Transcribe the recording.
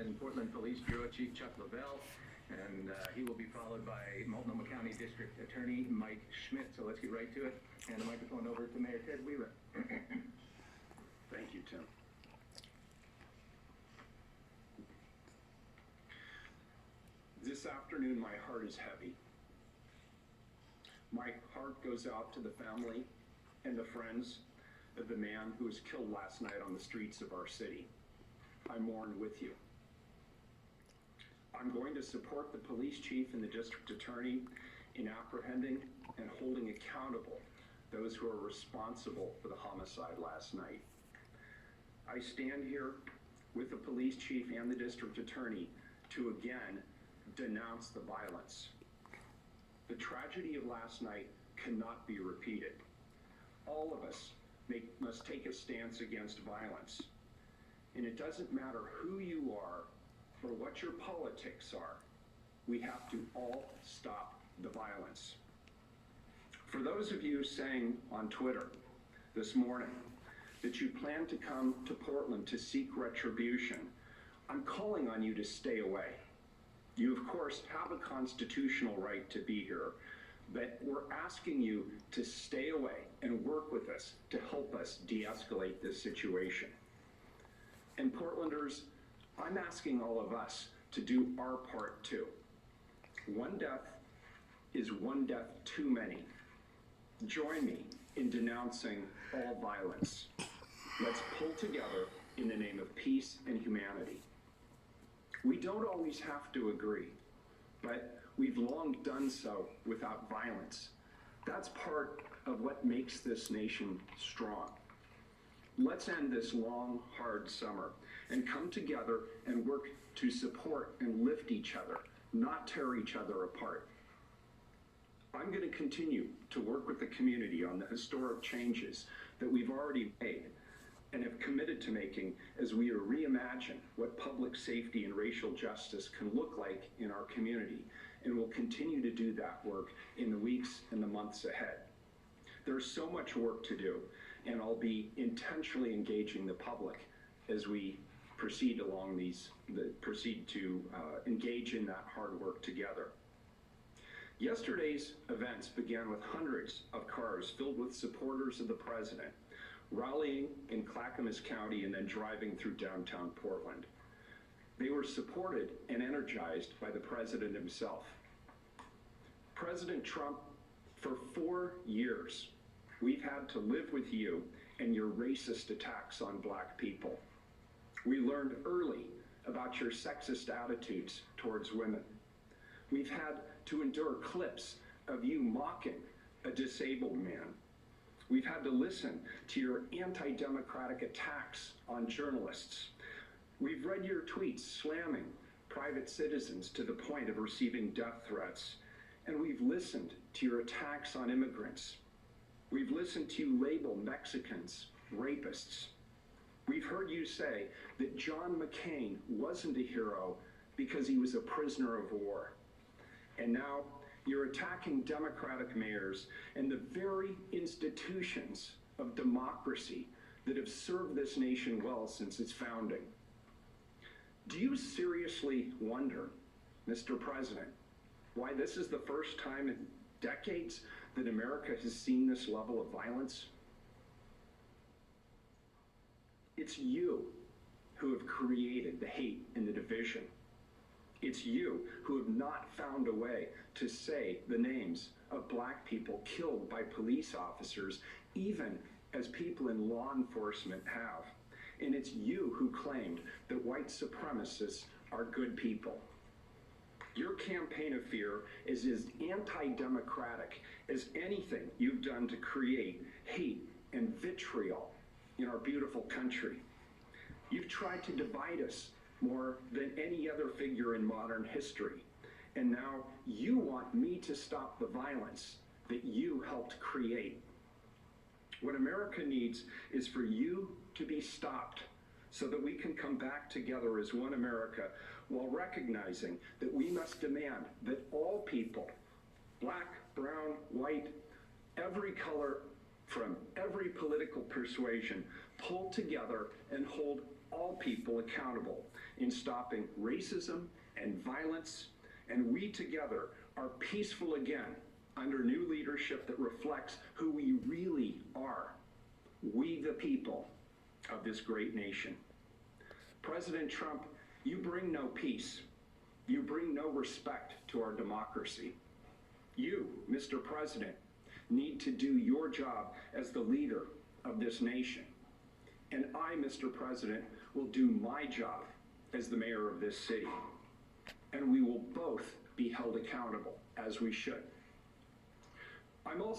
and Portland Police Bureau Chief Chuck Lavelle, and he will be followed by Multnomah County District Attorney Mike Schmidt. So let's get right to it. Hand the microphone over to Mayor Ted Wheeler. Thank you, Tim. This afternoon, my heart is heavy. My heart goes out to the family and the friends of the man who was killed last night on the streets of our city. I mourn with you. I'm going to support the police chief and the district attorney in apprehending and holding accountable those who are responsible for the homicide last night. I stand here with the police chief and the district attorney to again denounce the violence. The tragedy of last night cannot be repeated. All of us must take a stance against violence. And it doesn't matter who you are or what your politics are. We have to all stop the violence. For those of you saying on Twitter this morning that you plan to come to Portland to seek retribution, I'm calling on you to stay away. You, of course, have a constitutional right to be here, but we're asking you to stay away and work with us to help us de-escalate this situation. And Portlanders, I'm asking all of us to do our part too. One death is one death too many. Join me in denouncing all violence. Let's pull together in the name of peace and humanity. We don't always have to agree, but we've long done so without violence. That's part of what makes this nation strong. Let's end this long, hard summer and come together and work to support and lift each other, not tear each other apart. I'm going to continue to work with the community on the historic changes that we've already made and have committed to making as we reimagine what public safety and racial justice can look like in our community. And we'll continue to do that work in the weeks and the months ahead. There's so much work to do, and I'll be intentionally engaging the public as we proceed along to engage in that hard work together. Yesterday's events began with hundreds of cars filled with supporters of the president, rallying in Clackamas County and then driving through downtown Portland. They were supported and energized by the president himself. President Trump, for 4 years, we've had to live with you and your racist attacks on Black people. We learned early about your sexist attitudes towards women. We've had to endure clips of you mocking a disabled man. We've had to listen to your anti-democratic attacks on journalists. We've read your tweets slamming private citizens to the point of receiving death threats. And we've listened to your attacks on immigrants. We've listened to you label Mexicans rapists. We've heard you say that John McCain wasn't a hero because he was a prisoner of war. And now you're attacking Democratic mayors and the very institutions of democracy that have served this nation well since its founding. Do you seriously wonder, Mr. President, why this is the first time in decades that America has seen this level of violence? It's you who have created the hate and the division. It's you who have not found a way to say the names of Black people killed by police officers, even as people in law enforcement have. And it's you who claimed that white supremacists are good people. Your campaign of fear is as anti-democratic as anything you've done to create hate and vitriol in our beautiful country. You've tried to divide us more than any other figure in modern history. And now you want me to stop the violence that you helped create. What America needs is for you to be stopped so that we can come back together as one America, while recognizing that we must demand that all people, Black, brown, white, every color, from every political persuasion, pull together and hold all people accountable in stopping racism and violence, and we together are peaceful again under new leadership that reflects who we really are, we the people of this great nation. President Trump, you bring no peace. You bring no respect to our democracy. You, Mr. President, need to do your job as the leader of this nation. And I, Mr. President, will do my job as the mayor of this city. And we will both be held accountable, as we should. I'm also